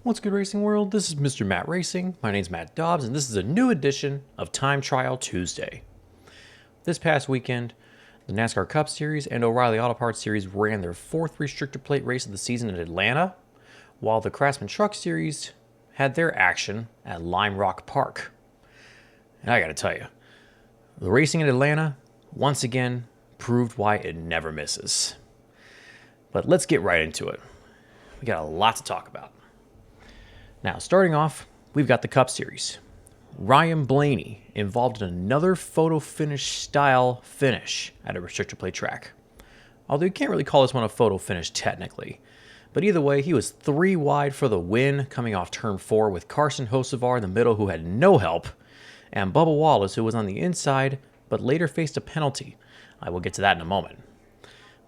What's good, racing world? This is Mr. Matt Racing. My name's Matt Dobbs, and this is a new edition of Time Trial Tuesday. This past weekend, the NASCAR Cup Series and O'Reilly Auto Parts Series ran their fourth restrictor plate race of the season in Atlanta, while the Craftsman Truck Series had their action at Lime Rock Park. And I gotta tell you, the racing in Atlanta, once again, proved why it never misses. But let's get right into it. We got a lot to talk about. Now, starting off, we've got the Cup Series. Ryan Blaney involved in another photo finish style finish at a restrictor plate track. Although you can't really call this one a photo finish technically. But either way, he was 3 wide for the win coming off turn 4 with Carson Hocevar in the middle who had no help, and Bubba Wallace who was on the inside but later faced a penalty. I will get to that in a moment.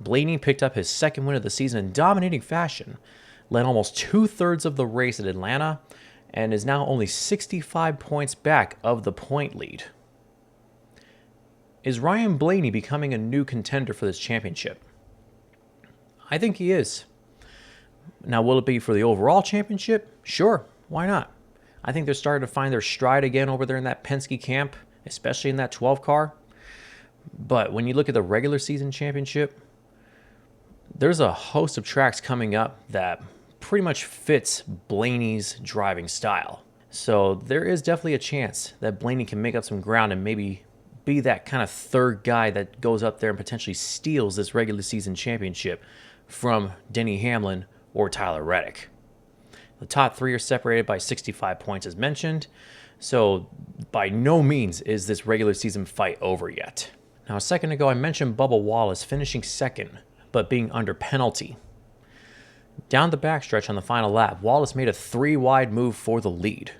Blaney picked up his second win of the season in dominating fashion, led almost 2/3 of the race at Atlanta, and is now only 65 points back of the point lead. Is Ryan Blaney becoming a new contender for this championship? I think he is. Now, will it be for the overall championship? Sure, why not? I think they're starting to find their stride again over there in that Penske camp, especially in that 12 car. But when you look at the regular season championship, there's a host of tracks coming up that pretty much fits Blaney's driving style. So there is definitely a chance that Blaney can make up some ground and maybe be that kind of third guy that goes up there and potentially steals this regular season championship from Denny Hamlin or Tyler Reddick. The top 3 are separated by 65 points as mentioned, so by no means is this regular season fight over yet. Now, a second ago I mentioned Bubba Wallace finishing second, but being under penalty. Down the backstretch on the final lap, Wallace made a 3 wide move for the lead,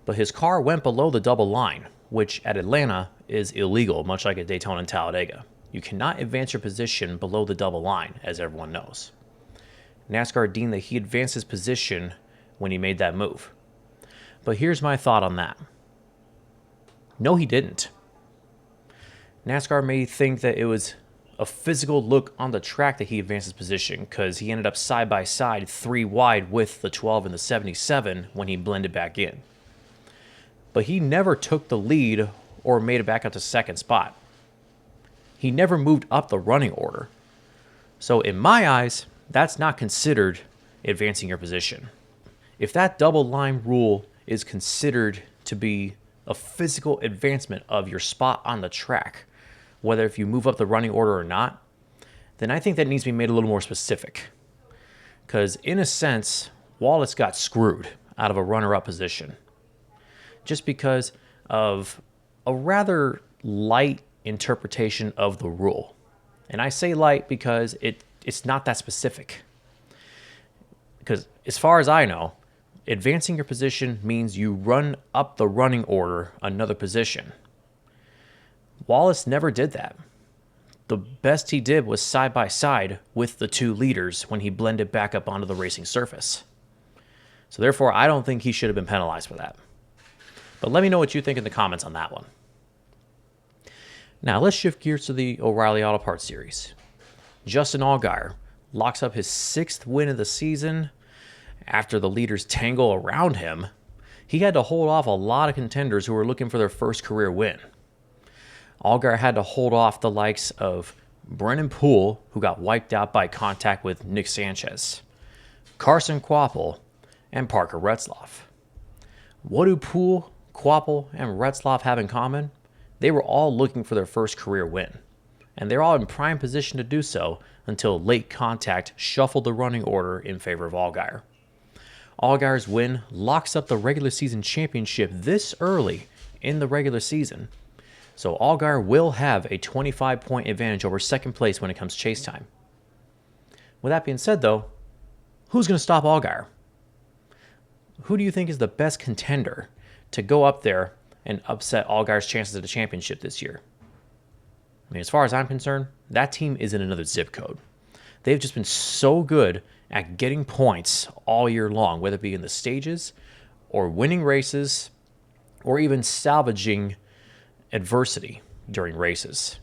but his car went below the double line, which at Atlanta is illegal, much like at Daytona and Talladega. You cannot advance your position below the double line, as everyone knows. NASCAR deemed that he advanced his position when he made that move. But here's my thought on that. No, he didn't. NASCAR may think that it was a physical look on the track that he advanced his position because he ended up side by side 3 wide with the 12 and the 77 when he blended back in. But he never took the lead or made it back up to second spot. He never moved up the running order. So in my eyes, that's not considered advancing your position. If that double line rule is considered to be a physical advancement of your spot on the track, whether if you move up the running order or not, then I think that needs to be made a little more specific. Because in a sense, Wallace got screwed out of a runner-up position just because of a rather light interpretation of the rule. And I say light because it's not that specific. Because as far as I know, advancing your position means you run up the running order another position. Wallace never did that. The best he did was side by side with the 2 leaders when he blended back up onto the racing surface. So therefore, I don't think he should have been penalized for that. But let me know what you think in the comments on that one. Now let's shift gears to the O'Reilly Auto Parts Series. Justin Allgaier locks up his 6th win of the season. After the leaders tangle around him, he had to hold off a lot of contenders who were looking for their first career win. Allgaier had to hold off the likes of Brennan Poole, who got wiped out by contact with Nick Sanchez, Carson Kvapil, and Parker Retzlaff. What do Poole, Kvapil, and Retzlaff have in common? They were all looking for their first career win, and they're all in prime position to do so until late contact shuffled the running order in favor of Allgaier. Allgaier's win locks up the regular season championship this early in the regular season, so Allgaier will have a 25-point advantage over second place when it comes chase time. With that being said, though, who's going to stop Allgaier? Who do you think is the best contender to go up there and upset Allgaier's chances at the championship this year? I mean, as far as I'm concerned, that team is in another zip code. They've just been so good at getting points all year long, whether it be in the stages or winning races or even salvaging adversity during races.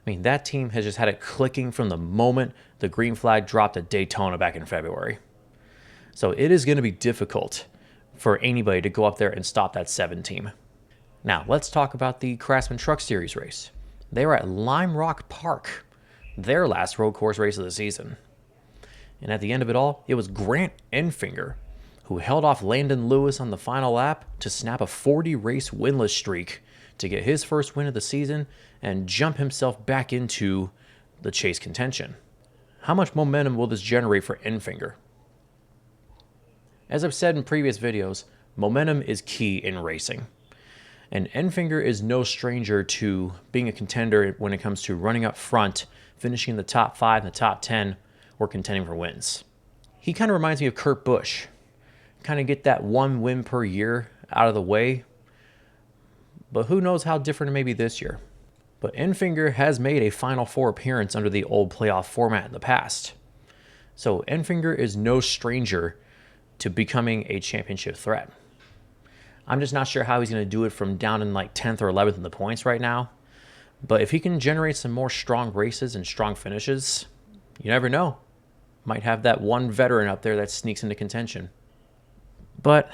I mean, that team has just had it clicking from the moment the green flag dropped at Daytona back in February. So it is going to be difficult for anybody to go up there and stop that 7 team. Now, let's talk about the Craftsman Truck Series race. They were at Lime Rock Park, their last road course race of the season. And at the end of it all, it was Grant Enfinger who held off Landon Lewis on the final lap to snap a 40-race winless streak to get his first win of the season and jump himself back into the chase contention. How much momentum will this generate for Enfinger? As I've said in previous videos, momentum is key in racing. And Enfinger is no stranger to being a contender when it comes to running up front, finishing in the top 5 and the top 10, or contending for wins. He kind of reminds me of Kurt Busch. Kind of get that 1 win per year out of the way. But who knows how different it may be this year. But Enfinger has made a Final Four appearance under the old playoff format in the past. So Enfinger is no stranger to becoming a championship threat. I'm just not sure how he's going to do it from down in like 10th or 11th in the points right now. But if he can generate some more strong races and strong finishes, you never know. Might have that one veteran up there that sneaks into contention. But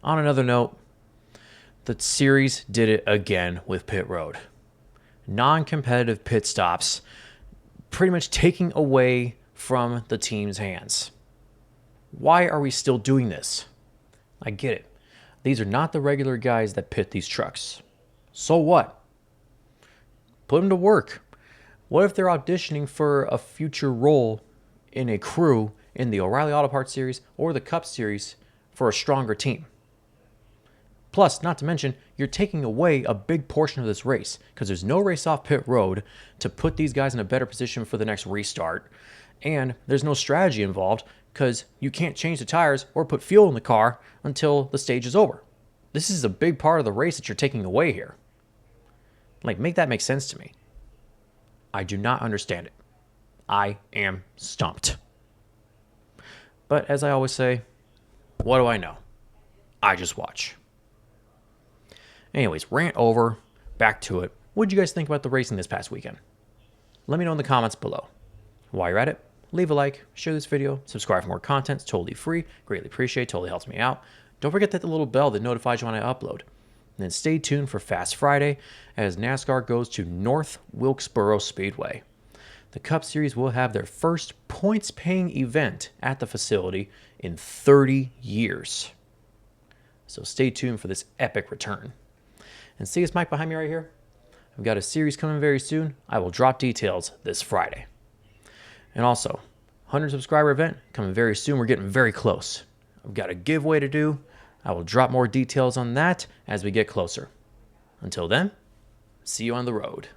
on another note, the series did it again with pit road. Non-competitive pit stops, pretty much taking away from the team's hands. Why are we still doing this? I get it. These are not the regular guys that pit these trucks. So what? Put them to work. What if they're auditioning for a future role in a crew in the O'Reilly Auto Parts Series or the Cup Series for a stronger team? Plus, not to mention, you're taking away a big portion of this race because there's no race off pit road to put these guys in a better position for the next restart. And there's no strategy involved because you can't change the tires or put fuel in the car until the stage is over. This is a big part of the race that you're taking away here. Like, make that make sense to me. I do not understand it. I am stumped. But as I always say, what do I know? I just watch. Anyways, rant over. Back to it. What did you guys think about the racing this past weekend? Let me know in the comments below. While you're at it, leave a like, share this video, subscribe for more content. It's totally free. Greatly appreciate. Totally helps me out. Don't forget that the little bell that notifies you when I upload. And then stay tuned for Fast Friday as NASCAR goes to North Wilkesboro Speedway. The Cup Series will have their first points-paying event at the facility in 30 years. So stay tuned for this epic return. And see this mic behind me right here? I've got a series coming very soon. I will drop details this Friday. And also, 100 subscriber event coming very soon. We're getting very close. I've got a giveaway to do. I will drop more details on that as we get closer. Until then, see you on the road.